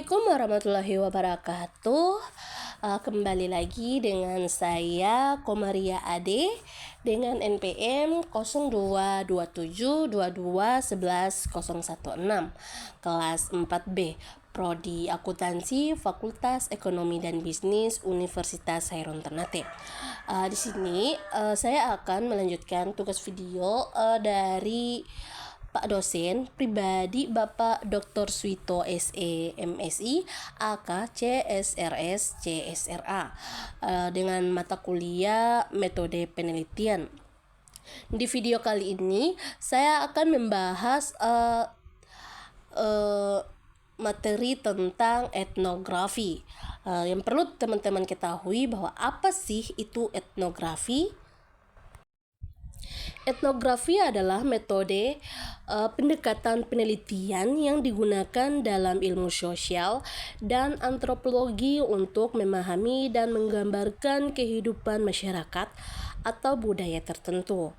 Assalamualaikum warahmatullahi wabarakatuh. Kembali lagi dengan saya Komaria Ade dengan NPM 0227221116 kelas 4B, Prodi Akuntansi, Fakultas Ekonomi dan Bisnis Universitas Hairun Ternate. Di sini saya akan melanjutkan tugas video dari Pak dosen pribadi Bapak Dr. Suito SE MSI AK CSRS CSRA dengan mata kuliah metode penelitian. Di video kali ini saya akan membahas materi tentang etnografi. Yang perlu teman-teman ketahui bahwa apa sih itu etnografi? Etnografi adalah metode pendekatan penelitian yang digunakan dalam ilmu sosial dan antropologi untuk memahami dan menggambarkan kehidupan masyarakat atau budaya tertentu.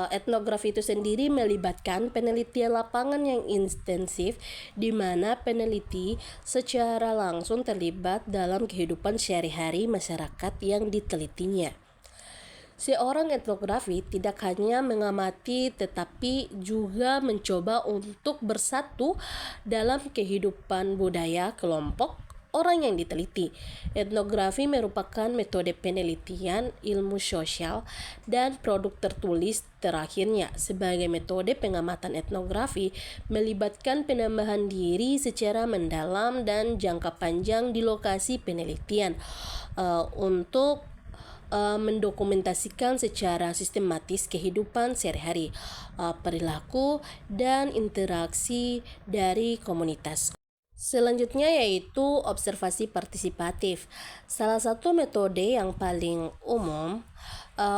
Etnografi itu sendiri melibatkan penelitian lapangan yang intensif, di mana peneliti secara langsung terlibat dalam kehidupan sehari-hari masyarakat yang ditelitinya. Seorang etnografi tidak hanya mengamati tetapi juga mencoba untuk bersatu dalam kehidupan budaya kelompok orang yang diteliti. Etnografi merupakan metode penelitian ilmu sosial dan produk tertulis terakhirnya. Sebagai metode pengamatan etnografi melibatkan penambahan diri secara mendalam dan jangka panjang di lokasi penelitian untuk mendokumentasikan secara sistematis kehidupan sehari-hari, perilaku, dan interaksi dari komunitas. Selanjutnya yaitu observasi partisipatif. Salah satu metode yang paling umum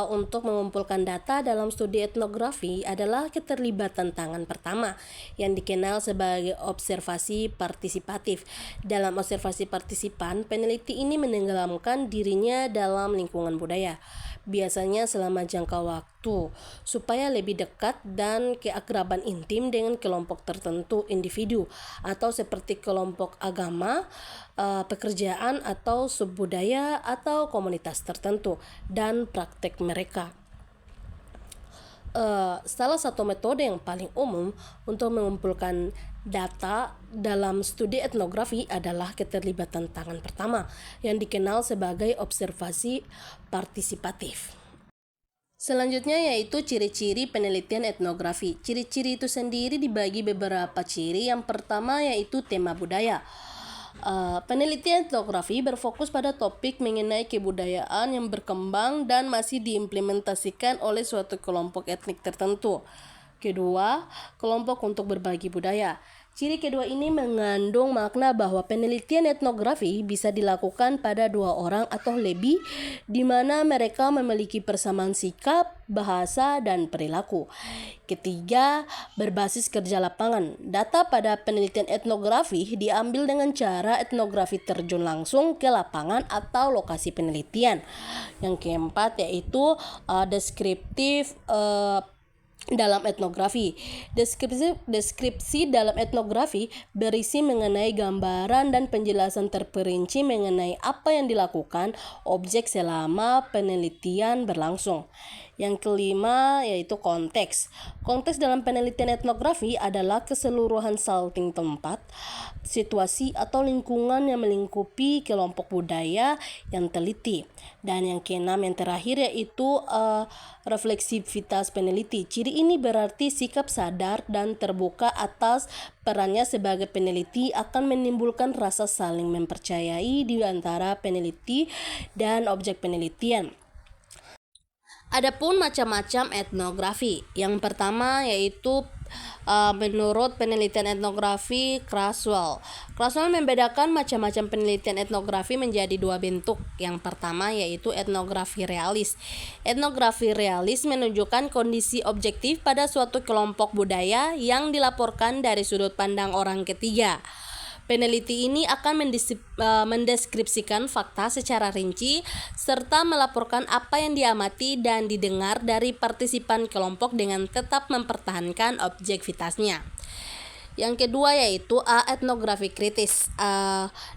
untuk mengumpulkan data dalam studi etnografi adalah keterlibatan tangan pertama yang dikenal sebagai observasi partisipatif. Dalam observasi partisipan, peneliti ini menenggelamkan dirinya dalam lingkungan budaya, biasanya selama jangka waktu, supaya lebih dekat dan keakraban intim dengan kelompok tertentu individu atau seperti kelompok agama, pekerjaan atau subbudaya atau komunitas tertentu dan praktek mereka. Salah satu metode yang paling umum untuk mengumpulkan data dalam studi etnografi adalah keterlibatan tangan pertama yang dikenal sebagai observasi partisipatif. Selanjutnya yaitu ciri-ciri penelitian etnografi. Ciri-ciri itu sendiri dibagi beberapa ciri. Yang pertama yaitu tema budaya. Penelitian etnografi berfokus pada topik mengenai kebudayaan yang berkembang dan masih diimplementasikan oleh suatu kelompok etnik tertentu. Kedua, kelompok untuk berbagi budaya. Ciri kedua ini mengandung makna bahwa penelitian etnografi bisa dilakukan pada dua orang atau lebih, di mana mereka memiliki persamaan sikap, bahasa, dan perilaku. Ketiga, berbasis kerja lapangan. Data pada penelitian etnografi diambil dengan cara etnografi terjun langsung ke lapangan atau lokasi penelitian. Yang keempat yaitu deskriptif dalam etnografi. Deskripsi dalam etnografi berisi mengenai gambaran dan penjelasan terperinci mengenai apa yang dilakukan objek selama penelitian berlangsung. Yang kelima yaitu konteks. Konteks dalam penelitian etnografi adalah keseluruhan setting tempat, situasi atau lingkungan yang melingkupi kelompok budaya yang teliti. Dan yang keenam yang terakhir yaitu refleksivitas peneliti. Ciri ini berarti sikap sadar dan terbuka atas perannya sebagai peneliti akan menimbulkan rasa saling mempercayai di antara peneliti dan objek penelitian. Adapun macam-macam etnografi. Yang pertama yaitu menurut penelitian etnografi Crasswell. Crasswell membedakan macam-macam penelitian etnografi menjadi dua bentuk. Yang pertama yaitu etnografi realis. Etnografi realis menunjukkan kondisi objektif pada suatu kelompok budaya yang dilaporkan dari sudut pandang orang ketiga. Peneliti ini akan mendeskripsikan fakta secara rinci serta melaporkan apa yang diamati dan didengar dari partisipan kelompok dengan tetap mempertahankan objektivitasnya. Yang kedua yaitu etnografi kritis.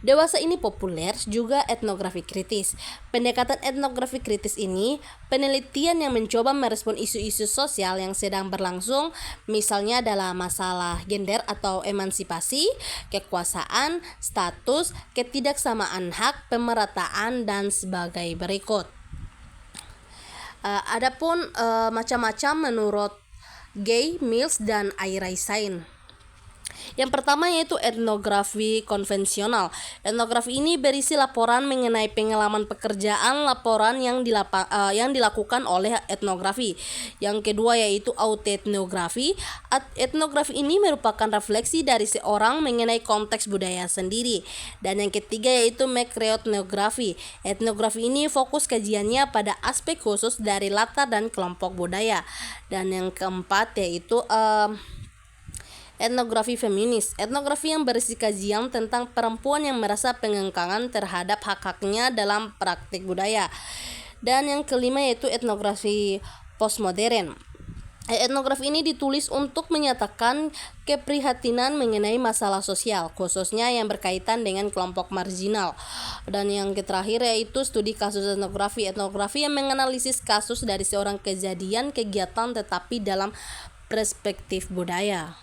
Dewasa ini populer juga etnografi kritis. Pendekatan etnografi kritis ini penelitian yang mencoba merespon isu-isu sosial yang sedang berlangsung, misalnya dalam masalah gender atau emansipasi, kekuasaan, status, ketidaksamaan hak, pemerataan, dan sebagai berikut. Adapun macam-macam menurut Gay, Mills, dan Ira Sain. Yang pertama yaitu etnografi konvensional. Etnografi ini berisi laporan mengenai pengalaman pekerjaan laporan yang dilakukan oleh etnografi. Yang kedua yaitu autoetnografi. Etnografi ini merupakan refleksi dari seorang mengenai konteks budaya sendiri. Dan yang ketiga yaitu makroetnografi. Etnografi ini fokus kajiannya pada aspek khusus dari latar dan kelompok budaya. Dan yang keempat yaitu etnografi feminis. Etnografi yang berisi kajian tentang perempuan yang merasa pengengkangan terhadap hak-haknya dalam praktik budaya. Dan yang kelima yaitu etnografi postmodern. Etnografi ini ditulis untuk menyatakan keprihatinan mengenai masalah sosial, khususnya yang berkaitan dengan kelompok marginal. Dan yang terakhir yaitu studi kasus etnografi. Etnografi yang menganalisis kasus dari seorang kejadian, kegiatan, tetapi dalam perspektif budaya.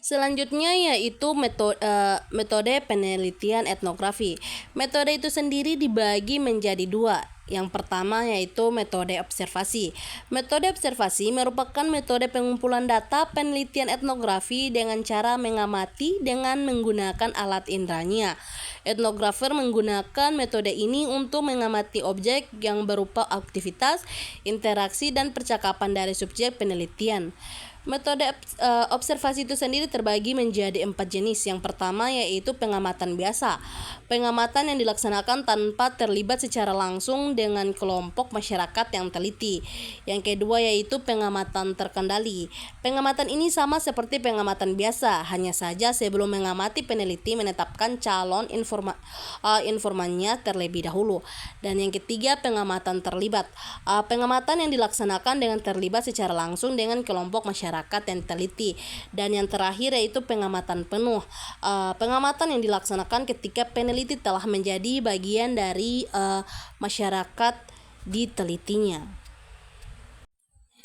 Selanjutnya yaitu metode penelitian etnografi. Metode itu sendiri dibagi menjadi dua. Yang pertama yaitu metode observasi. Metode observasi merupakan metode pengumpulan data penelitian etnografi dengan cara mengamati dengan menggunakan alat indranya. Etnografer menggunakan metode ini untuk mengamati objek yang berupa aktivitas, interaksi, dan percakapan dari subjek penelitian. Metode observasi itu sendiri terbagi menjadi 4 jenis. Yang pertama yaitu pengamatan biasa. Pengamatan yang dilaksanakan tanpa terlibat secara langsung dengan kelompok masyarakat yang teliti. Yang kedua yaitu pengamatan terkendali. Pengamatan ini sama seperti pengamatan biasa, hanya saja sebelum mengamati peneliti menetapkan calon informannya terlebih dahulu. Dan yang ketiga pengamatan terlibat. Pengamatan yang dilaksanakan dengan terlibat secara langsung dengan kelompok masyarakat yang teliti. Dan yang terakhir yaitu pengamatan penuh. Pengamatan yang dilaksanakan ketika peneliti telah menjadi bagian dari masyarakat ditelitinya.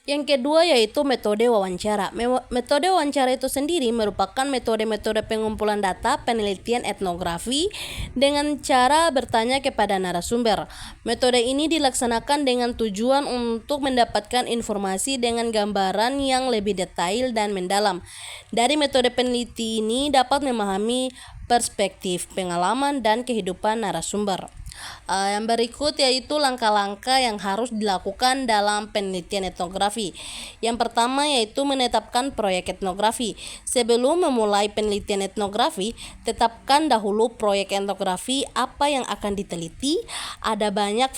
Yang kedua yaitu metode wawancara. Metode wawancara itu sendiri merupakan metode-metode pengumpulan data penelitian etnografi dengan cara bertanya kepada narasumber. Metode ini dilaksanakan dengan tujuan untuk mendapatkan informasi dengan gambaran yang lebih detail dan mendalam. Dari metode peneliti ini dapat memahami perspektif, pengalaman, dan kehidupan narasumber. Yang berikut yaitu langkah-langkah yang harus dilakukan dalam penelitian etnografi. Yang pertama yaitu menetapkan proyek etnografi. Sebelum memulai penelitian etnografi, tetapkan dahulu proyek etnografi apa yang akan diteliti. Ada banyak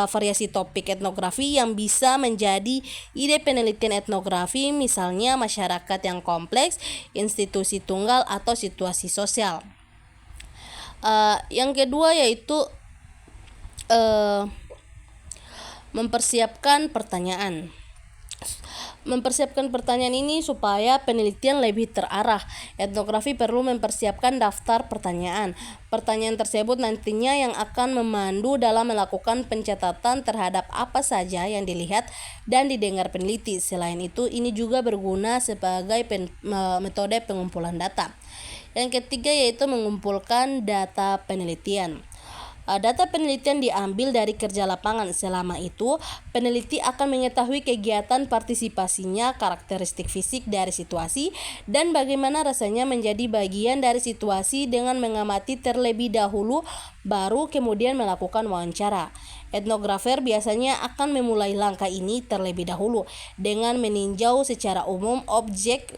variasi topik etnografi yang bisa menjadi ide penelitian etnografi, misalnya masyarakat yang kompleks, institusi tunggal, atau situasi sosial. Yang kedua yaitu mempersiapkan pertanyaan. Mempersiapkan pertanyaan ini supaya penelitian lebih terarah. Etnografi perlu mempersiapkan daftar pertanyaan. Pertanyaan tersebut nantinya yang akan memandu dalam melakukan pencatatan terhadap apa saja yang dilihat dan didengar peneliti. Selain itu, ini juga berguna sebagai metode pengumpulan data. Yang ketiga yaitu mengumpulkan data penelitian. Data penelitian diambil dari kerja lapangan. Selama itu, peneliti akan mengetahui kegiatan partisipasinya, karakteristik fisik dari situasi, dan bagaimana rasanya menjadi bagian dari situasi dengan mengamati terlebih dahulu, baru kemudian melakukan wawancara. Etnografer biasanya akan memulai langkah ini terlebih dahulu dengan meninjau secara umum objek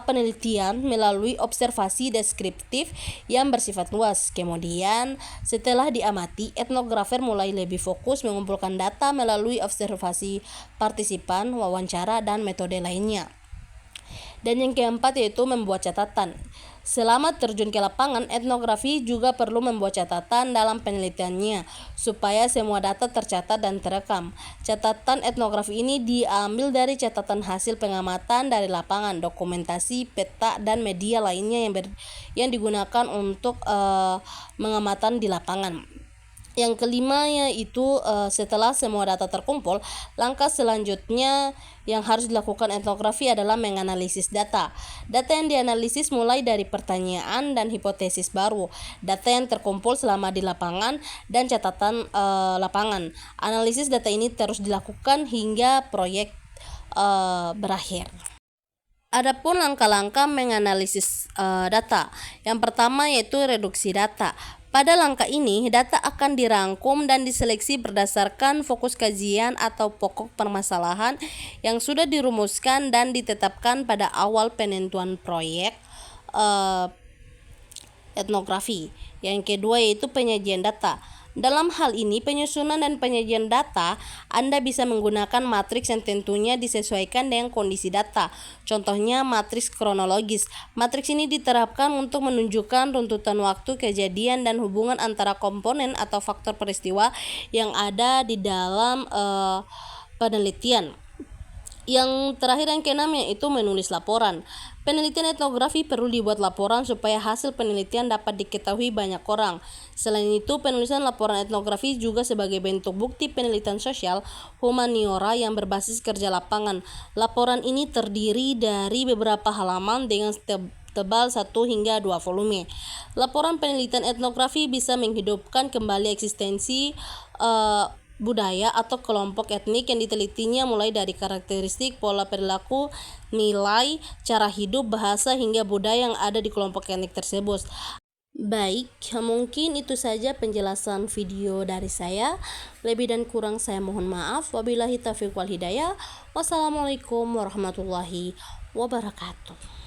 penelitian melalui observasi deskriptif yang bersifat luas. Kemudian, setelah diamati, etnografer mulai lebih fokus mengumpulkan data melalui observasi partisipan, wawancara, dan metode lainnya. Dan yang keempat yaitu membuat catatan. Selama terjun ke lapangan, etnografi juga perlu membuat catatan dalam penelitiannya supaya semua data tercatat dan terekam. Catatan etnografi ini diambil dari catatan hasil pengamatan dari lapangan, dokumentasi, peta, dan media lainnya yang digunakan untuk pengamatan di lapangan. Yang kelima yaitu setelah semua data terkumpul, langkah selanjutnya yang harus dilakukan etnografi adalah menganalisis data. Data yang dianalisis mulai dari pertanyaan dan hipotesis baru, data yang terkumpul selama di lapangan, dan catatan lapangan. Analisis data ini terus dilakukan hingga proyek berakhir. Adapun langkah-langkah menganalisis data. Yang pertama yaitu reduksi data. Pada langkah ini, data akan dirangkum dan diseleksi berdasarkan fokus kajian atau pokok permasalahan yang sudah dirumuskan dan ditetapkan pada awal penentuan proyek etnografi. Yang kedua yaitu penyajian data. Dalam hal ini, penyusunan dan penyajian data, Anda bisa menggunakan matriks yang tentunya disesuaikan dengan kondisi data. Contohnya, matriks kronologis. Matriks ini diterapkan untuk menunjukkan runtutan waktu, kejadian, dan hubungan antara komponen atau faktor peristiwa yang ada di dalam penelitian. Yang terakhir, yang keenam, yaitu menulis laporan. Penelitian etnografi perlu dibuat laporan supaya hasil penelitian dapat diketahui banyak orang. Selain itu, penulisan laporan etnografi juga sebagai bentuk bukti penelitian sosial humaniora yang berbasis kerja lapangan. Laporan ini terdiri dari beberapa halaman dengan tebal 1 hingga 2 volume. Laporan penelitian etnografi bisa menghidupkan kembali eksistensi budaya atau kelompok etnik yang ditelitinya, mulai dari karakteristik, pola perilaku, nilai, cara hidup, bahasa, hingga budaya yang ada di kelompok etnik tersebut. Baik, mungkin itu saja penjelasan video dari saya. Lebih dan kurang saya mohon maaf. Wabillahi taufiq wal hidayah. Wassalamualaikum warahmatullahi wabarakatuh.